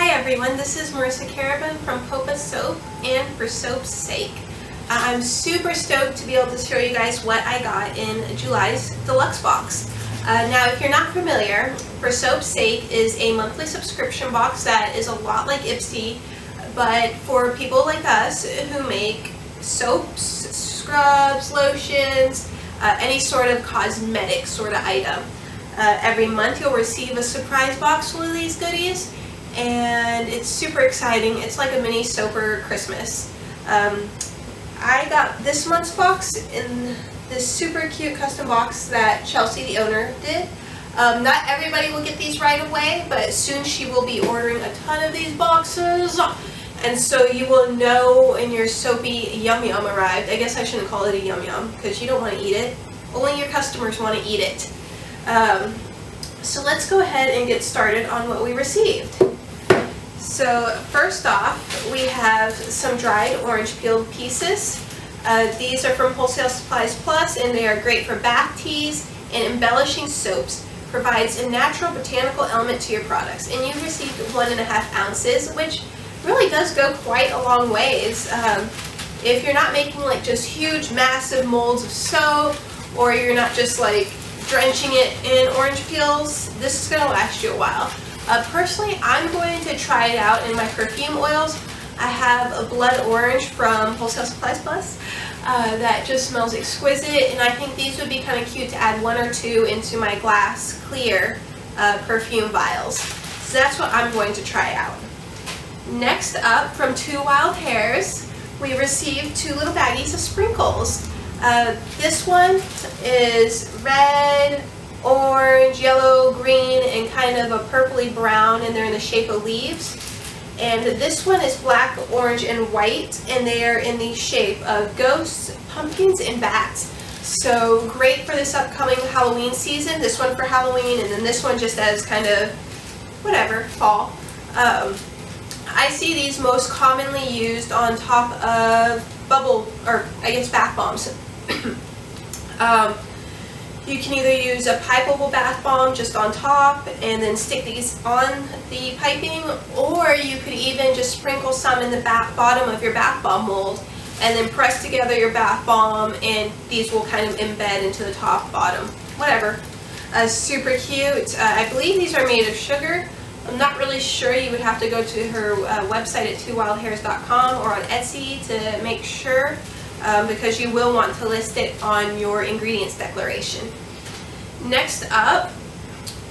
Hi everyone, this is Marissa Carabin from Popa Soap and For Soap's Sake. I'm super stoked to be able to show you guys what I got in July's Deluxe box. Now if you're not familiar, For Soap's Sake is a monthly subscription box that is a lot like Ipsy, but for people like us who make soaps, scrubs, lotions, any sort of cosmetic sort of item. Every month you'll receive a surprise box full of these goodies, and it's super exciting. It's like a mini soaper Christmas. I got this month's box in this super cute custom box that Chelsea, the owner, did. Not everybody will get these right away, but soon she will be ordering a ton of these boxes, and so you will know when your soapy yum yum arrived. I guess I shouldn't call it a yum yum because you don't want to eat it. Only your customers want to eat it. So let's go ahead and get started on what we received. So first off, we have some dried orange peeled pieces. These are from Wholesale Supplies Plus, and they are great for bath teas and embellishing soaps. Provides a natural botanical element to your products. And you received 1.5 ounces, which really does go quite a long ways. If you're not making like just huge massive molds of soap, or you're not just like drenching it in orange peels, this is going to last you a while. Personally, I'm going to try it out in my perfume oils. I have a blood orange from Wholesale Supplies Plus that just smells exquisite, and I think these would be kind of cute to add 1 or 2 into my glass clear perfume vials. So that's what I'm going to try out. Next up, from Two Wild Hairs, we received 2 little baggies of sprinkles. This one is red, orange, yellow, green, and kind of a purpley brown, and they're in the shape of leaves. And this one is black, orange, and white, and they are in the shape of ghosts, pumpkins, and bats. So great for this upcoming Halloween season. This one for Halloween, and then this one just as kind of whatever, fall. I see these most commonly used on top of bath bombs. You can either use a pipeable bath bomb just on top and then stick these on the piping, or you could even just sprinkle some in the bottom of your bath bomb mold and then press together your bath bomb, and these will kind of embed into the top, bottom, whatever. Super cute. I believe these are made of sugar. I'm not really sure. You would have to go to her website at twowildhairs.com or on Etsy to make sure. Because you will want to list it on your ingredients declaration. Next up,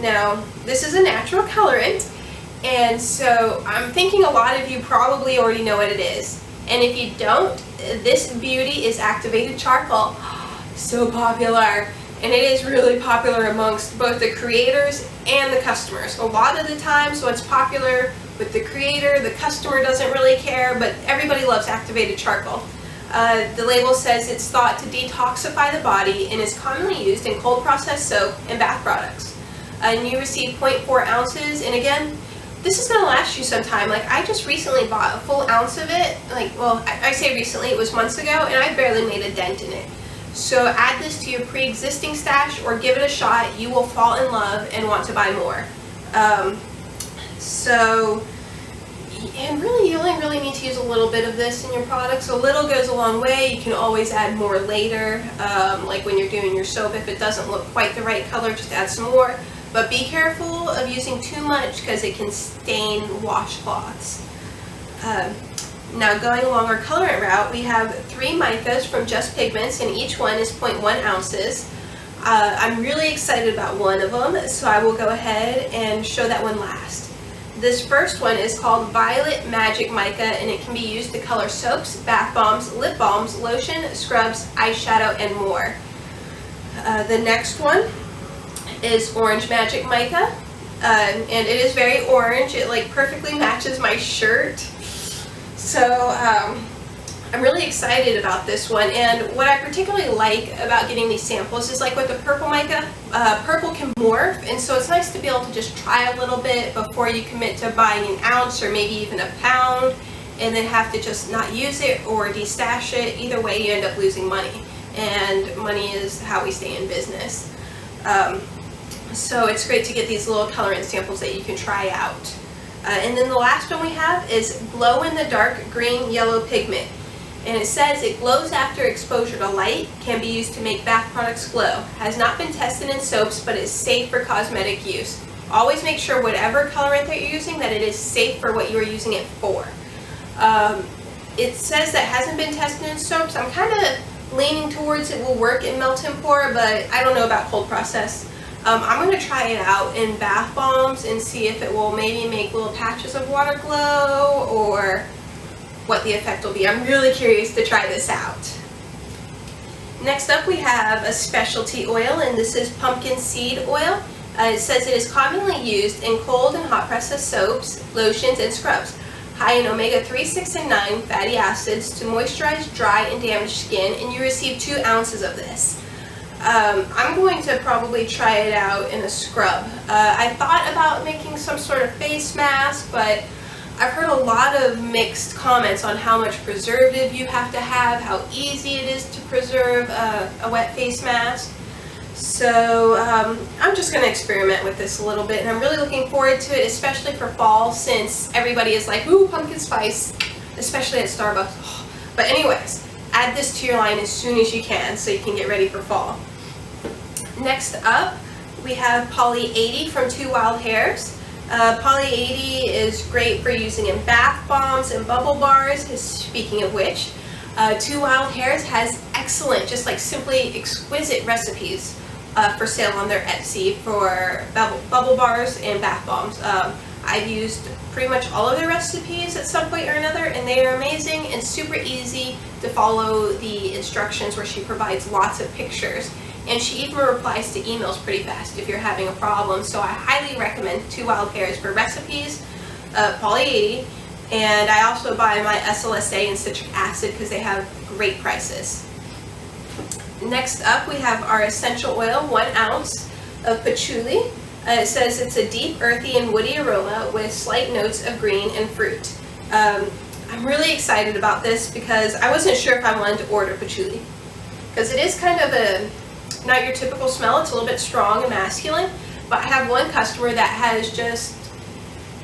now this is a natural colorant, and so I'm thinking a lot of you probably already know what it is. And if you don't, this beauty is activated charcoal. So popular, and it is really popular amongst both the creators and the customers. A lot of the times what's popular with the creator, the customer doesn't really care, but everybody loves activated charcoal. The label says it's thought to detoxify the body and is commonly used in cold processed soap and bath products. And you receive 0.4 ounces, and again, this is going to last you some time. Like, I just recently bought a full ounce of it. I say recently, it was months ago, and I barely made a dent in it. So add this to your pre-existing stash or give it a shot. You will fall in love and want to buy more. And really, you only really need to use a little bit of this in your products. A little goes a long way. You can always add more later, like when you're doing your soap. If it doesn't look quite the right color, just add some more. But be careful of using too much because it can stain washcloths. Now, going along our colorant route, we have 3 micas from Just Pigments, and each one is 0.1 ounces. I'm really excited about one of them, so I will go ahead and show that one last. This first one is called Violet Magic Mica, and it can be used to color soaps, bath bombs, lip balms, lotion, scrubs, eyeshadow, and more. The next one is Orange Magic Mica, and it is very orange. It like perfectly matches my shirt. So I'm really excited about this one, and what I particularly like about getting these samples is like with the purple mica, purple can morph, and so it's nice to be able to just try a little bit before you commit to buying an ounce or maybe even a pound, and then have to just not use it or destash it. Either way, you end up losing money, and money is how we stay in business. So it's great to get these little colorant samples that you can try out. And then the last one we have is glow in the dark green yellow pigment. And it says it glows after exposure to light, can be used to make bath products glow. Has not been tested in soaps, but is safe for cosmetic use. Always make sure whatever colorant that you're using, that it is safe for what you are using it for. It says that hasn't been tested in soaps. I'm kind of leaning towards it will work in melt and pour, but I don't know about cold process. I'm going to try it out in bath bombs and see if it will maybe make little patches of water glow or what the effect will be. I'm really curious to try this out. Next up we have a specialty oil, and this is pumpkin seed oil. It says it is commonly used in cold and hot process soaps, lotions, and scrubs. High in omega-3, 6, and 9 fatty acids to moisturize dry and damaged skin, and you receive 2 ounces of this. I'm going to probably try it out in a scrub. I thought about making some sort of face mask, but I've heard a lot of mixed comments on how much preservative you have to have, how easy it is to preserve a wet face mask. So I'm just going to experiment with this a little bit, and I'm really looking forward to it, especially for fall, since everybody is like, ooh, pumpkin spice, especially at Starbucks. But anyways, add this to your line as soon as you can so you can get ready for fall. Next up, we have Poly 80 from 2 Wild Hairs. Poly 80 is great for using in bath bombs and bubble bars. Speaking of which, 2 Wild Hairs has excellent, just like simply exquisite recipes for sale on their Etsy for bubble bars and bath bombs. I've used pretty much all of their recipes at some point or another, and they are amazing and super easy to follow the instructions, where she provides lots of pictures. And she even replies to emails pretty fast if you're having a problem. So I highly recommend 2 Wild Hairs for recipes, Poly 80, and I also buy my SLSA and citric acid because they have great prices. Next up we have our essential oil, 1 ounce of patchouli. It says it's a deep, earthy, and woody aroma with slight notes of green and fruit. I'm really excited about this because I wasn't sure if I wanted to order patchouli, because it is kind of a not your typical smell. It's a little bit strong and masculine, but I have one customer that has just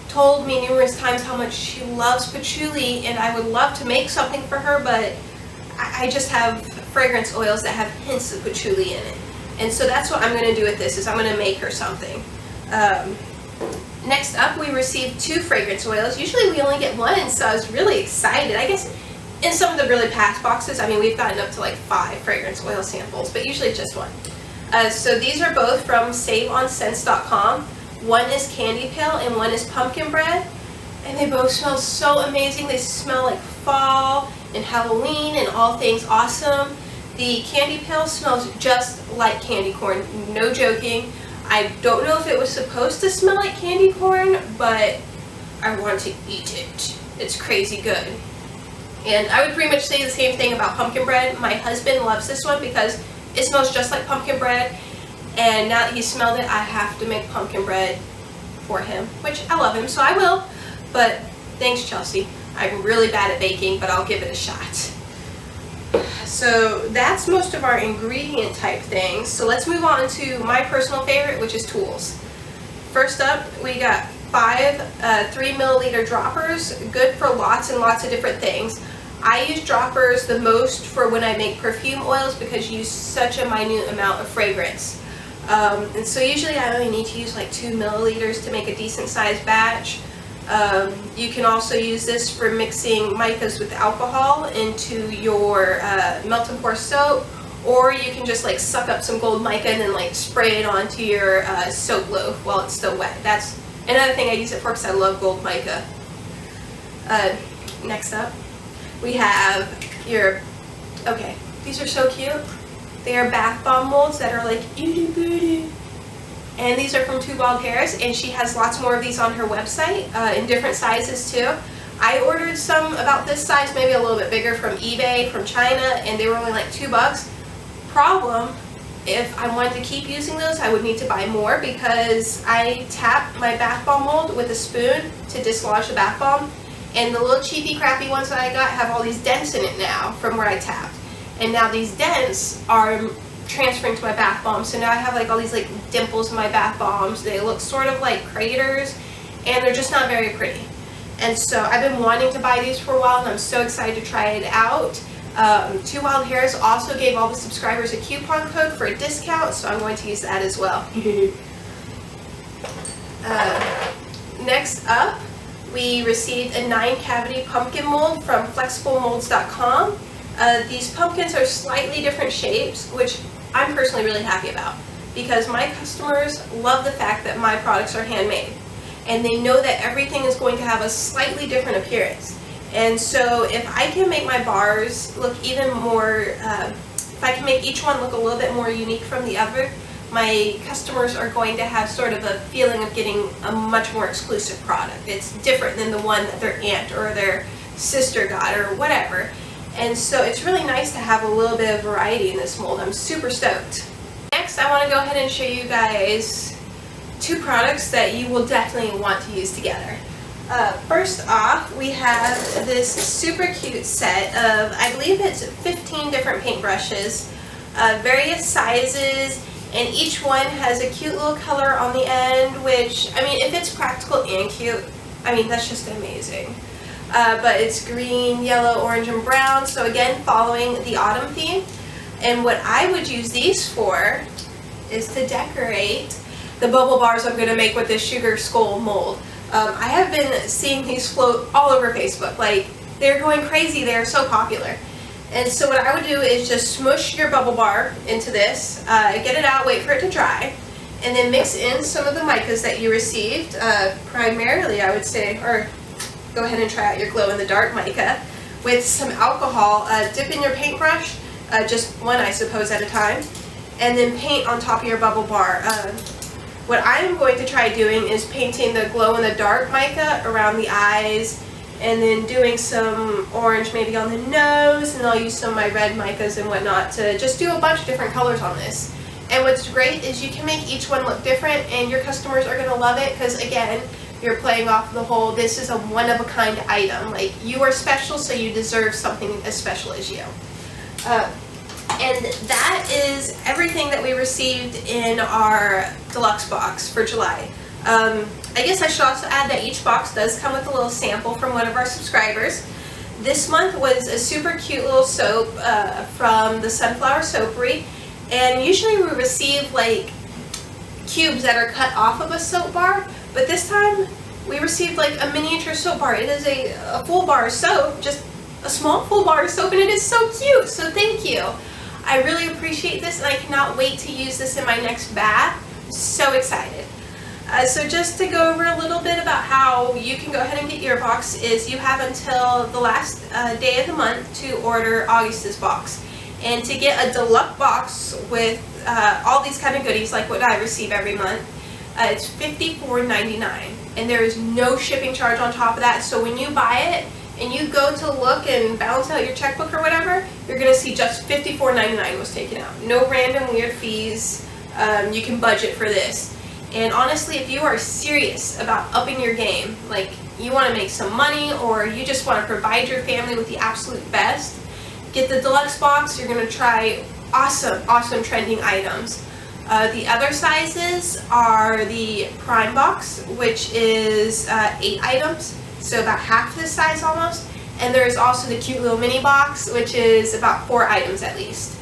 told me numerous times how much she loves patchouli, and I would love to make something for her, but I just have fragrance oils that have hints of patchouli in it. And so that's what I'm going to do with this, is I'm going to make her something. Next up, we received 2 fragrance oils. Usually we only get 1, and so I was really excited. I guess in some of the really past boxes, I mean, we've gotten up to like 5 fragrance oil samples, but usually it's just 1. So these are both from SaveOnScents.com. One is candy pill and one is pumpkin bread, and they both smell so amazing. They smell like fall and Halloween and all things awesome. The candy pill smells just like candy corn, no joking. I don't know if it was supposed to smell like candy corn, but I want to eat it. It's crazy good. And I would pretty much say the same thing about pumpkin bread. My husband loves this one because it smells just like pumpkin bread, and now that he smelled it, I have to make pumpkin bread for him, which I love him, so I will. But thanks, Chelsea. I'm really bad at baking, but I'll give it a shot. So that's most of our ingredient type things. So let's move on to my personal favorite, which is tools. First up, we got 5 3 milliliter droppers, good for lots and lots of different things. I use droppers the most for when I make perfume oils because you use such a minute amount of fragrance. And so usually I only need to use like 2 milliliters to make a decent sized batch. You can also use this for mixing micas with alcohol into your melt and pour soap, or you can just like suck up some gold mica and then like spray it onto your soap loaf while it's still wet. That's another thing I use it for because I love gold mica. Next up, we have your, okay, these are so cute. They are bath bomb molds that are like itty bitty. And these are from 2 Wild Hairs, and she has lots more of these on her website in different sizes too. I ordered some about this size, maybe a little bit bigger, from eBay, from China, and they were only like $2. Problem, if I wanted to keep using those, I would need to buy more because I tap my bath bomb mold with a spoon to dislodge the bath bomb, and the little cheapy crappy ones that I got have all these dents in it now from where I tapped. And now these dents are transferring to my bath bomb, so now I have like all these like dimples in my bath bombs. They look sort of like craters, and they're just not very pretty. And so I've been wanting to buy these for a while, and I'm so excited to try it out. Two Wild Hairs also gave all the subscribers a coupon code for a discount, so I'm going to use that as well. Next up, we received a 9-cavity pumpkin mold from flexiblemolds.com. These pumpkins are slightly different shapes, which I'm personally really happy about, because my customers love the fact that my products are handmade, and they know that everything is going to have a slightly different appearance. And so if I can make my bars look even more, if I can make each one look a little bit more unique from the other, my customers are going to have sort of a feeling of getting a much more exclusive product. It's different than the one that their aunt or their sister got or whatever. And so it's really nice to have a little bit of variety in this mold. I'm super stoked. Next, I want to go ahead and show you guys two products that you will definitely want to use together. First off, we have this super cute set of, I believe it's 15 different paintbrushes, various sizes, and each one has a cute little color on the end, which, I mean, if it's practical and cute, I mean, that's just amazing. But it's green, yellow, orange, and brown, so again, following the autumn theme. And what I would use these for is to decorate the bubble bars I'm going to make with this sugar skull mold. I have been seeing these float all over Facebook. Like, they're going crazy. They're so popular. And so what I would do is just smush your bubble bar into this, get it out, wait for it to dry, and then mix in some of the micas that you received. Primarily, I would say, or go ahead and try out your glow-in-the-dark mica with some alcohol. Dip in your paintbrush, just one, I suppose, at a time, and then paint on top of your bubble bar. What I'm going to try doing is painting the glow-in-the-dark mica around the eyes, and then doing some orange maybe on the nose, and I'll use some of my red micas and whatnot to just do a bunch of different colors on this. And what's great is you can make each one look different, and your customers are going to love it, because again, you're playing off the whole, this is a one-of-a-kind item. Like, you are special, so you deserve something as special as you. And that is everything that we received in our deluxe box for July. I guess I should also add that each box does come with a little sample from one of our subscribers. This month was a super cute little soap from the Sunflower Soapery, and usually we receive like cubes that are cut off of a soap bar, but this time we received like a miniature soap bar. It is a full bar of soap, just a small full bar of soap, and it is so cute, so thank you. I really appreciate this, and I cannot wait to use this in my next bath. So excited. So just to go over a little bit about how you can go ahead and get your box is you have until the last day of the month to order August's box. And to get a deluxe box with all these kind of goodies like what I receive every month, it's $54.99. And there is no shipping charge on top of that, so when you buy it and you go to look and balance out your checkbook or whatever, you're going to see just $54.99 was taken out. No random weird fees. You can budget for this. And honestly, if you are serious about upping your game, like you want to make some money or you just want to provide your family with the absolute best, get the deluxe box. You're going to try awesome trending items. The other sizes are the prime box, which is 8 items. So about half this size almost, and there's also the cute little mini box, which is about 4 items at least.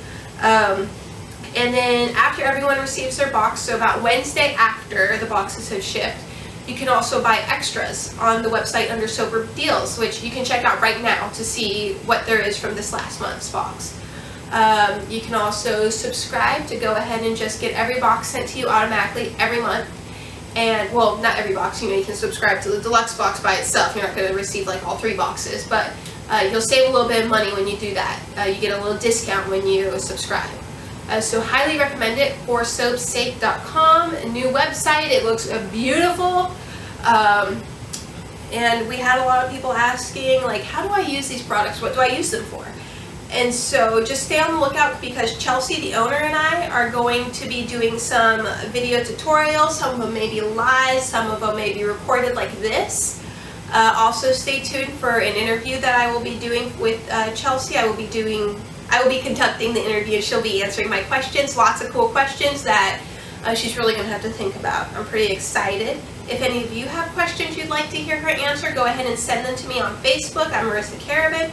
And then after everyone receives their box, so about Wednesday after the boxes have shipped, you can also buy extras on the website under Sober Deals, which you can check out right now to see what there is from this last month's box. You can also subscribe to go ahead and just get every box sent to you automatically every month. And, well, not every box, you know, you can subscribe to the deluxe box by itself. You're not going to receive like all 3 boxes, but you'll save a little bit of money when you do that. You get a little discount when you subscribe. So highly recommend it for soapsake.com, a new website. It looks beautiful. And we had a lot of people asking, like, how do I use these products? What do I use them for? And so just stay on the lookout, because Chelsea, the owner, and I are going to be doing some video tutorials. Some of them may be live, some of them may be recorded like this. Also stay tuned for an interview that I will be doing with Chelsea. I will be conducting the interview, and she'll be answering my questions. Lots of cool questions that she's really going to have to think about. I'm pretty excited. If any of you have questions you'd like to hear her answer, go ahead and send them to me on Facebook. I'm Marissa Carabin.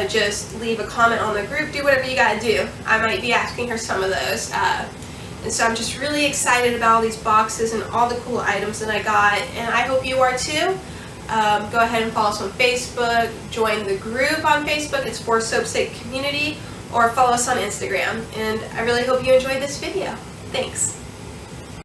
Just leave a comment on the group, do whatever you gotta do. I might be asking her some of those. And so I'm just really excited about all these boxes and all the cool items that I got, and I hope you are too. Go ahead and follow us on Facebook, join the group on Facebook, it's For Soap's Sake Community, or follow us on Instagram. And I really hope you enjoyed this video. Thanks.